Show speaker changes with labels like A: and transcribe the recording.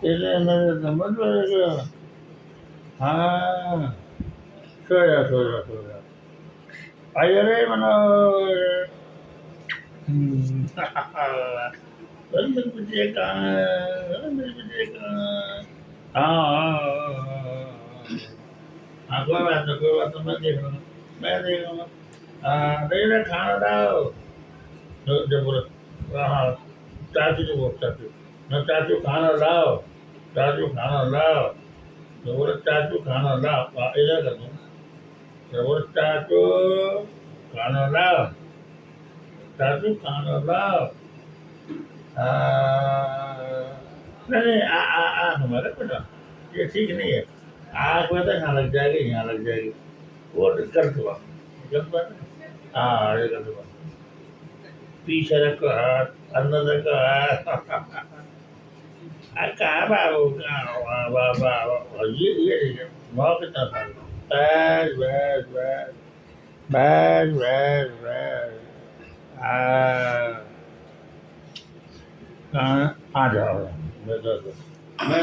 A: એટલે સમજવા હા સોયા અરે મને हाँ कोई बात तो मैं देख लूँगा मैं देख लूँगा नहीं ना खाना लाओ जब बोलो हाँ चाचू को बोल चाचू ना चाचू खाना लाओ चाचू खाना लाओ जब बोलो चाचू खाना लाओ इधर कर दूँ जब बोलो चाचू खाना लाओ नहीं नहीं हमारे बेटा ये ठीक नहीं है आँख में तो यहाँ लग जाएगी यहाँ लग जाएगी वो गलत बात है हाँ ये गलत बात पीछे रखो हाथ अंदर रखो हाथ कहाँ बाबू कहाँ वाह ये ठीक है बहुत कितना साल बस बस बस बस बस बस कहाँ आ जाओ मैं